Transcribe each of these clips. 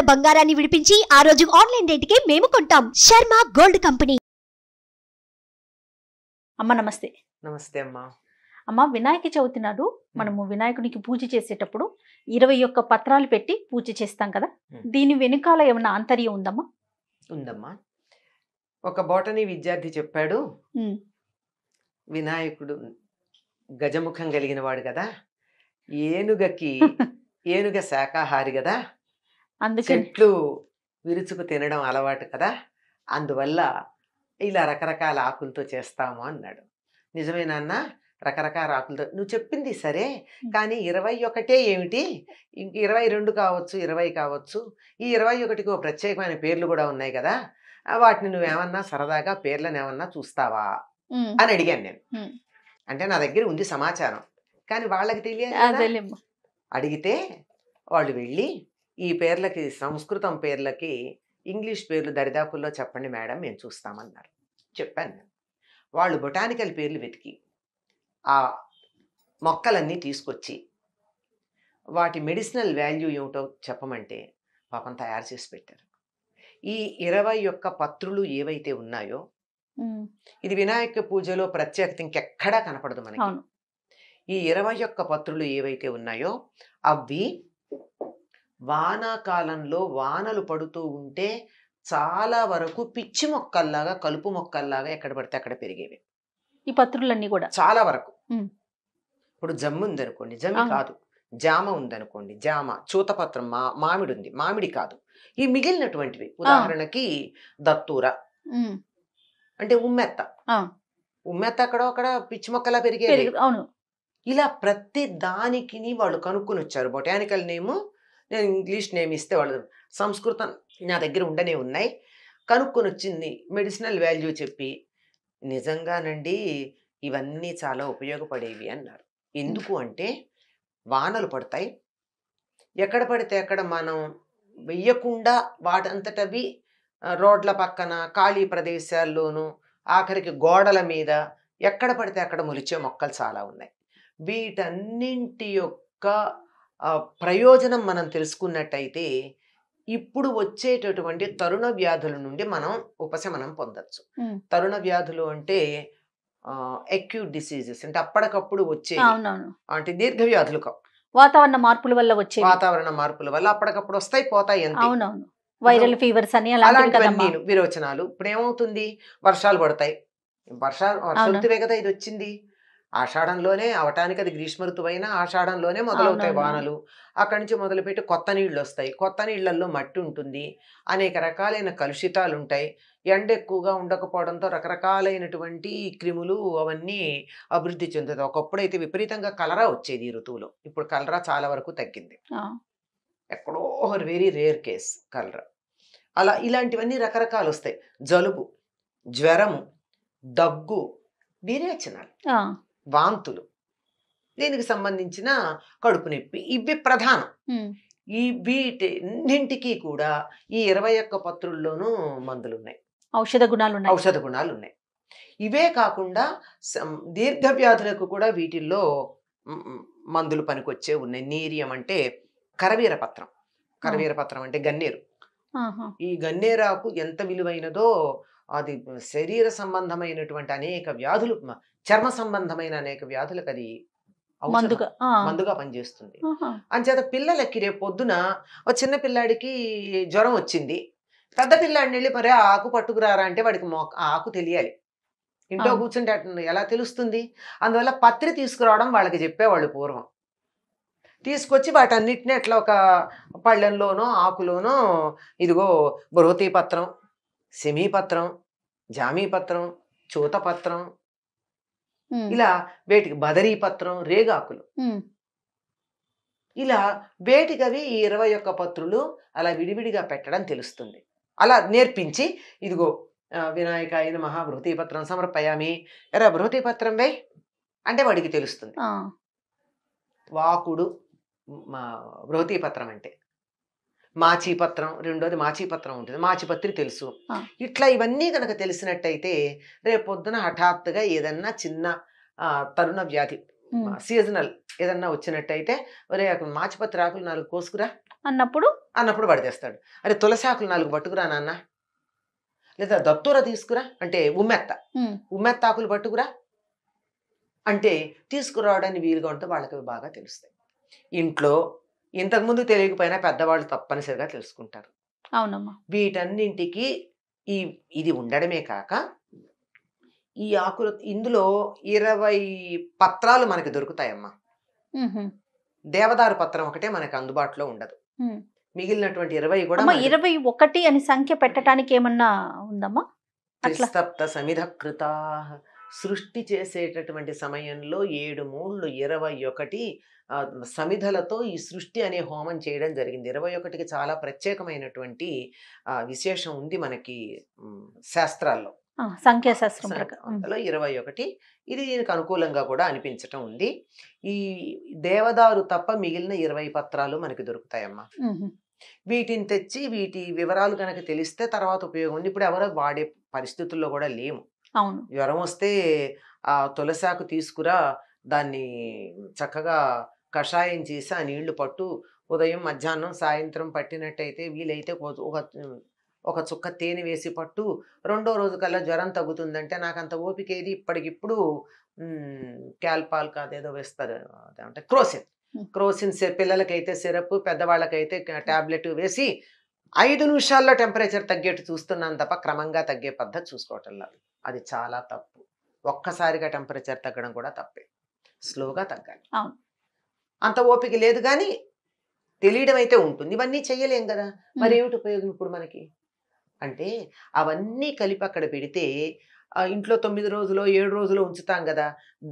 బంగారాన్ని విడిపించి ఆ రోజు ఆన్లైన్ రేటుకే మేము కొంటాం. Sharma gold company. అమ్మ నమస్తే. నమస్తే అమ్మా. అమ్మ, వినాయక చవితి నాడు మనము వినాయకునికి పూజ చేసేటప్పుడు 21 పత్రాలు పెట్టి పూజ చేస్తాం కదా, దీని వెనుకాల ఏమైనా ఆంతర్యం ఉందమ్మా? ఉందమ్మా. ఒక బోటనీ విద్యార్థి చెప్పాడు, వినాయకుడు గజముఖం కలిగిన వాడు కదా, ఏనుగ శాకాహారి కదా, చెట్లు విరుచుకు తినడం అలవాటు కదా, అందువల్ల ఇలా రకరకాల ఆకులతో చేస్తాము అన్నాడు. నిజమేనాన్న, రకరకాల ఆకులతో నువ్వు చెప్పింది సరే, కానీ 21 ఏమిటి, ఇంక 22 కావచ్చు, 20 కావచ్చు, ఈ 21కి ప్రత్యేకమైన పేర్లు కూడా ఉన్నాయి కదా, వాటిని నువ్వేమన్నా సరదాగా పేర్లను ఏమన్నా చూస్తావా అని అడిగాను నేను. అంటే నా దగ్గర ఉంది సమాచారం, కానీ వాళ్ళకి తెలియదు. అడిగితే వాళ్ళు వెళ్ళి ఈ పేర్లకి, సంస్కృతం పేర్లకి ఇంగ్లీష్ పేర్లు దరిదాపుల్లో చెప్పండి మేడం, మేము చూస్తామన్నారు. చెప్పాను నేను. వాళ్ళు బొటానికల్ పేర్లు వెతికి ఆ మొక్కలన్నీ తీసుకొచ్చి వాటి మెడిసినల్ వాల్యూ ఏమిటో చెప్పమంటే పాపం తయారు చేసి పెట్టారు. ఈ 21 పత్రులు ఏవైతే ఉన్నాయో, ఇది వినాయక పూజలో ప్రత్యేకత ఇంకెక్కడా కనపడదు మనకి. ఈ 21 పత్రులు ఏవైతే ఉన్నాయో అవి వానాకాలంలో వానలు పడుతూ ఉంటే చాలా వరకు పిచ్చి మొక్కల్లాగా, కలుపు మొక్కల్లాగా ఎక్కడ పడితే అక్కడ పెరిగేవి ఈ పత్రులన్నీ కూడా. చాలా వరకు. ఇప్పుడు జమ్ము ఉందనుకోండి, జమ్మి కాదు. జామ ఉందనుకోండి, జామ. చూతపత్రం, మామిడి ఉంది, మామిడి కాదు. ఈ మిగిలినటువంటివి ఉదాహరణకి దత్తూర అంటే ఉమ్మెత్త అక్కడ పిచ్చి మొక్కలా పెరిగేది. ఇలా ప్రతి దానికి వాళ్ళు కనుక్కొని వచ్చారు. బొటానికల్ నేము, నేను ఇంగ్లీష్ నేమ్ ఇస్తే వాళ్ళు సంస్కృతం నా దగ్గర ఉండనే ఉన్నాయి. కనుక్కొని వచ్చింది మెడిసినల్ వాల్యూ చెప్పి, నిజంగానండి ఇవన్నీ చాలా ఉపయోగపడేవి అన్నారు. ఎందుకు అంటే వానలు పడతాయి, ఎక్కడ పడితే అక్కడ మనం వెయ్యకుండా వాటంతటవి రోడ్ల పక్కన, ఖాళీ ప్రదేశాల్లోనూ, ఆఖరికి గోడల మీద ఎక్కడ పడితే అక్కడ మొలిచే మొక్కలు చాలా ఉన్నాయి. వీటన్నింటి యొక్క ప్రయోజనం మనం తెలుసుకున్నట్టయితే ఇప్పుడు వచ్చేటటువంటి తరుణ వ్యాధుల నుండి మనం ఉపశమనం పొందొచ్చు. తరుణ వ్యాధులు అంటే అక్యూట్ డిసీజెస్, అంటే అప్పటికప్పుడు వచ్చే, అంటే దీర్ఘ వ్యాధులు కావు. వాతావరణ మార్పుల వల్ల అప్పటికప్పుడు వస్తాయి, పోతాయి అంతే. వైరల్ ఫీవర్స్ అని అలాంటివన్నీ విరోచనాలు. ఇప్పుడు ఏమవుతుంది, వర్షాలు పడతాయి, వర్ష కదా ఇది వచ్చింది ఆషాఢంలోనే అవటానికి, అది గ్రీష్మ ఋతువైనా ఆషాఢంలోనే మొదలవుతాయి వానలు. అక్కడి నుంచి మొదలుపెట్టి కొత్త నీళ్ళు వస్తాయి, కొత్త నీళ్లలో మట్టి ఉంటుంది, అనేక రకాలైన కలుషితాలు ఉంటాయి. ఎండ ఎక్కువగా ఉండకపోవడంతో రకరకాలైనటువంటి క్రిములు అవన్నీ అభివృద్ధి చెందుతాయి. ఒకప్పుడైతే విపరీతంగా కలరా వచ్చేది ఈ ఋతువులో, ఇప్పుడు కలరా చాలా వరకు తగ్గింది. ఎక్కడో వెరీ రేర్ కేస్ కలరా. అలా ఇలాంటివన్నీ రకరకాలు వస్తాయి. జలుబు, జ్వరము, దగ్గు, విరేచనాలు, వాంతులు, దీనికి సంబంధించిన కడుపు నొప్పి, ఇవి ప్రధానం. ఈ వీటిన్నింటికి కూడా ఈ 21 పత్రుల్లోనూ మందులు ఉన్నాయి, ఔషధ గుణాలు ఉన్నాయి. ఇవే కాకుండా దీర్ఘ వ్యాధులకు కూడా వీటిల్లో మందులు పనికొచ్చే ఉన్నాయి. నీరియం అంటే కరవీరపత్రం అంటే గన్నేరు. ఈ గన్నేరాకు ఎంత విలువైనదో, అది శరీర సంబంధమైనటువంటి అనేక వ్యాధులు, చర్మ సంబంధమైన అనేక వ్యాధులకు అది మందుగా పనిచేస్తుంది. అంచేత పిల్లలకి రేపు పొద్దున ఒక చిన్న పిల్లాడికి జ్వరం వచ్చింది, పెద్ద పిల్లాడిని వెళ్ళి మరి ఆకు పట్టుకురారా అంటే వాడికి ఆకు తెలియాలి. ఇంట్లో కూర్చుంటే ఎలా తెలుస్తుంది? అందువల్ల పత్రి తీసుకురావడం వాళ్ళకి చెప్పేవాళ్ళు పూర్వం. తీసుకొచ్చి వాటన్నిటిని అట్లా ఒక పళ్ళెంలోనో ఆకులోనో, ఇదిగో బృహతీపత్రం, శమీపత్రం, జామీపత్రం, చూతపత్రం, ఇలా వేటికి బదరీపత్రం, రేగాకులు, ఇలా వేటికవి ఈ 21 పత్రులు అలా విడివిడిగా పెట్టడం తెలుస్తుంది. అలా నేర్పించి, ఇదిగో వినాయకాయ నమః బృహతీపత్రం సమర్పయామి, ఎరా బృహతీపత్రం వే అంటే వాడికి తెలుస్తుంది. వాకుడు బృహతీపత్రం అంటే, మాచీపత్రం, రెండోది మాచీపత్రం ఉంటుంది, మాచిపత్రి తెలుసు. ఇట్లా ఇవన్నీ కనుక తెలిసినట్టయితే రేపు పొద్దున హఠాత్తుగా ఏదన్నా చిన్న తరుణ వ్యాధి, సీజనల్ ఏదన్నా వచ్చినట్టయితే, ఒరే మాచిపత్రి ఆకులు 4 కోసుకురా అన్నప్పుడు పడితేస్తాడు. అరే తులసి ఆకులు 4 పట్టుకురా నాన్న, లేదా దత్తూర తీసుకురా అంటే ఉమ్మెత్త ఆకులు పట్టుకురా అంటే తీసుకురావడానికి వీలుగా ఉంటే వాళ్ళకి బాగా తెలుస్తాయి. ఇంట్లో ఇంతకుముందు తెలియకపోయినా పెద్దవాళ్ళు తప్పనిసరిగా తెలుసుకుంటారు. అవునమ్మా. వీటన్నింటికి ఇది ఉండడమే కాక ఈ ఆకులు ఇందులో 20 పత్రాలు మనకి దొరుకుతాయమ్మా. దేవదారు పత్రం ఒకటే మనకు అందుబాటులో ఉండదు. మిగిలినటువంటి 20 కూడా 21 అని సంఖ్య పెట్టడానికి ఏమన్నా ఉందమ్మా? త్రిస్తప్త సమిధకృతా, సృష్టి చేసేటటువంటి సమయంలో 7 మూళ్ళు 21 సమిధలతో ఈ సృష్టి అనే హోమం చేయడం జరిగింది. 21కి చాలా ప్రత్యేకమైనటువంటి విశేషం ఉంది మనకి శాస్త్రాల్లో. సంఖ్యాశాస్త్రం 21 ఇది దీనికి అనుకూలంగా కూడా అనిపించటం ఉంది. ఈ దేవదారు తప్ప మిగిలిన 20 పత్రాలు మనకి దొరుకుతాయమ్మా. వీటిని తెచ్చి వీటి వివరాలు కనుక తెలిస్తే తర్వాత ఉపయోగం ఉంది. ఇప్పుడు ఎవరో వాడే పరిస్థితుల్లో కూడా లేము. జ్వరం వస్తే ఆ తులసాకు తీసుకురా, దాన్ని చక్కగా కషాయం చేసి ఆ నీళ్లు పట్టు, ఉదయం మధ్యాహ్నం సాయంత్రం పట్టినట్టయితే వీలైతే ఒక చుక్క తేనె వేసి పట్టు, 2వ రోజు కల్లా జ్వరం తగ్గుతుందంటే నాకు అంత ఓపిక ఏది. ఇప్పటికిప్పుడు క్యాల్పాల్ కాదేదో వేస్తారు, అంటే క్రోసిన్ పిల్లలకైతే సిరప్, పెద్దవాళ్ళకైతే టాబ్లెట్ వేసి 5 నిమిషాల్లో టెంపరేచర్ తగ్గేట్టు చూస్తున్నాను తప్ప క్రమంగా తగ్గే పద్ధతి చూసుకోవటం లేదు. అది చాలా తప్పు. ఒక్కసారిగా టెంపరేచర్ తగ్గడం కూడా తప్పే. స్లోగా తగ్గాలి. అంత ఓపిక లేదు కానీ తెలియడం అయితే ఉంటుంది. ఇవన్నీ చెయ్యలేం కదా, మరి ఏమిటి ఉపయోగం ఇప్పుడు మనకి అంటే అవన్నీ కలిపి అక్కడ పెడితే ఇంట్లో 9 రోజులు 7 రోజులు ఉంచుతాం కదా,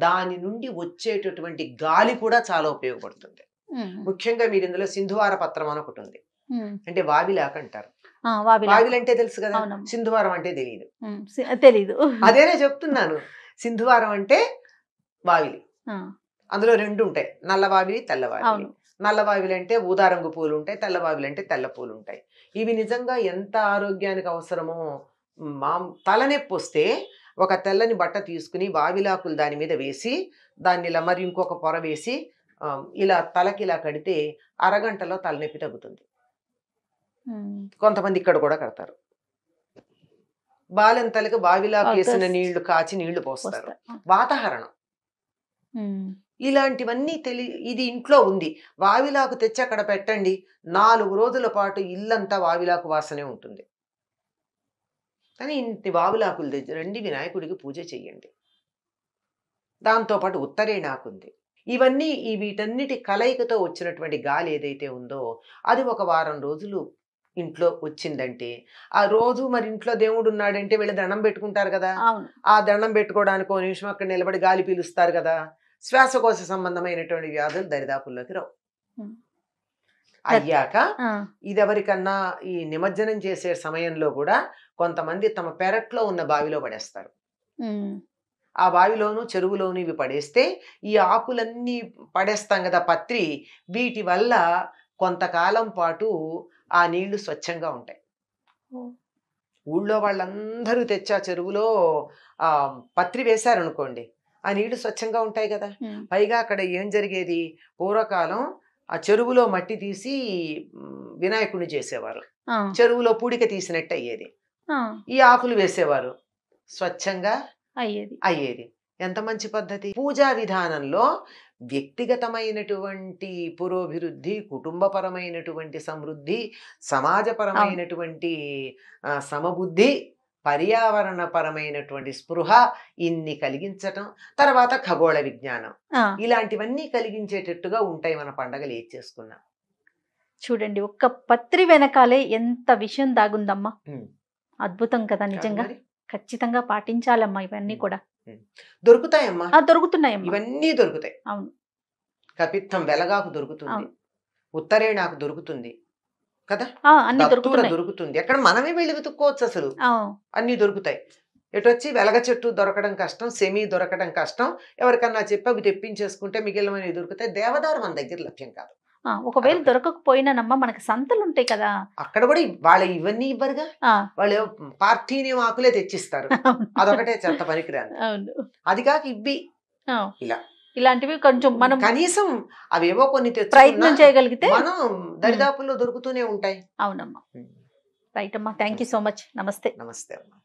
దాని నుండి వచ్చేటటువంటి గాలి కూడా చాలా ఉపయోగపడుతుంది. ముఖ్యంగా మీరు ఇందులో సింధువార పత్రం అని ఒకటి ఉంది, అంటే వావిలాక అంటారు. వావిలు అంటే తెలుసు కదా, సింధువారం అంటే తెలియదు. అదేనే చెప్తున్నాను. సింధువారం అంటే వావిలి, అందులో 2 ఉంటాయి, నల్లవావిలి తెల్లవావిలి. నల్లవావిలు అంటే ఊదా రంగు పూలు ఉంటాయి, తెల్లవావిలు అంటే తెల్ల పూలు ఉంటాయి. ఇవి నిజంగా ఎంత ఆరోగ్యానికి అవసరమో. తలనొప్పి వస్తే ఒక తెల్లని బట్ట తీసుకుని వావిలాకులు దాని మీద వేసి దాన్ని ఇలా మరి ఇంకొక పొర వేసి ఇలా తలకి ఇలా కడితే అరగంటలో తలనొప్పి తగ్గుతుంది. కొంతమంది ఇక్కడ కూడా కడతారు. బాలెంతలకు వావిలాకు వేసిన నీళ్లు కాచి నీళ్లు పోస్తారు. వాతావరణం ఇలాంటివన్నీ ఇది ఇంట్లో ఉంది. వావిలాకు తెచ్చి అక్కడ పెట్టండి, 4 రోజుల పాటు ఇల్లంతా వావిలాకు వాసనే ఉంటుంది. కానీ ఇంటి వావిలాకులు తెచ్చి వినాయకుడికి పూజ చెయ్యండి. దాంతోపాటు ఉత్తరేణాకుంది. ఇవన్నీ వీటన్నిటి కలయికతో వచ్చినటువంటి గాలి ఏదైతే ఉందో అది ఒక వారం రోజులు ఇంట్లో వచ్చిందంటే, ఆ రోజు మరి ఇంట్లో దేవుడు ఉన్నాడంటే వీళ్ళు దండం పెట్టుకుంటారు కదా, ఆ దండం పెట్టుకోవడానికి 1 నిమిషం అక్కడ నిలబడి గాలి పీలుస్తారు కదా, శ్వాసకోశ సంబంధమైనటువంటి వ్యాధులు దరిదాపుల్లోకి రావు. అయ్యాక ఇది ఎవరికన్నా ఈ నిమజ్జనం చేసే సమయంలో కూడా కొంతమంది తమ పెరట్లో ఉన్న బావిలో పడేస్తారు. ఆ బావిలోను చెరువులోను ఇవి పడేస్తే ఈ ఆకులన్నీ పడేస్తాం కదా పత్రి, వీటి వల్ల కొంతకాలం పాటు ఆ నీళ్లు స్వచ్ఛంగా ఉంటాయి. ఊళ్ళో వాళ్ళందరూ తెచ్చి ఆ చెరువులో పత్రి వేశారనుకోండి, ఆ నీళ్లు స్వచ్ఛంగా ఉంటాయి కదా. పైగా అక్కడ ఏం జరిగేది, పూర్వకాలం ఆ చెరువులో మట్టి తీసి వినాయకుడిని చేసేవారు, చెరువులో పూడిక తీసినట్టు అయ్యేది. ఈ ఆకులు వేసేవారు, స్వచ్ఛంగా అయ్యేది. ఎంత మంచి పద్ధతి. పూజా విధానంలో వ్యక్తిగతమైనటువంటి పురోభివృద్ధి, కుటుంబపరమైనటువంటి సమృద్ధి, సమాజపరమైనటువంటి సమబుద్ధి, పర్యావరణపరమైనటువంటి స్పృహ ఇన్ని కలిగించటం, తర్వాత ఖగోళ విజ్ఞానం, ఇలాంటివన్నీ కలిగించేటట్టుగా ఉంటాయి మన పండగలు ఏది చేసుకున్నా. చూడండి, ఒక్క పత్రి వెనకాలే ఎంత విషయం దాగుందమ్మా. అద్భుతం కదా నిజంగా. ఖచ్చితంగా పాటించాలమ్మా. ఇవన్నీ కూడా దొరుకుతాయమ్మా, దొరుకుతున్నాయమ్మా, ఇవన్నీ దొరుకుతాయి. అవును, కపిత్తం వెలగాకు దొరుకుతుంది, ఉత్తరేణాకు దొరుకుతుంది కదా, దొరుకుతుంది. ఎక్కడ మనమే వెళ్ళి వెతుక్కోవచ్చు, అసలు అన్ని దొరుకుతాయి. ఎటు వచ్చి వెలగ చెట్టు దొరకడం కష్టం, సెమీ దొరకడం కష్టం. ఎవరికన్నా చెప్పి అవి తెప్పించేసుకుంటే మిగిలినవి దొరుకుతాయి. దేవదారు మన దగ్గర లభ్యం కాదు. ఒకవేళ దొరకకపోయినానమ్మా మనకి సంతలు ఉంటాయి కదా, అక్కడ కూడా వాళ్ళు ఇవన్నీ ఇవ్వరుగా, వాళ్ళు పార్థీని ఆకులే తెచ్చిస్తారు. అదొకటే చెత్త పనికిరాదు. అది కాక ఇవి ఇలాంటివి కొంచెం మనం కనీసం అవేవో కొన్ని ప్రయత్నం చేయగలిగితే మనం దరిదాపుల్లో దొరుకుతూనే ఉంటాయి. అవునమ్మా. రైట్ అమ్మా, థ్యాంక్ యూ సో మచ్. నమస్తే. నమస్తే అమ్మా.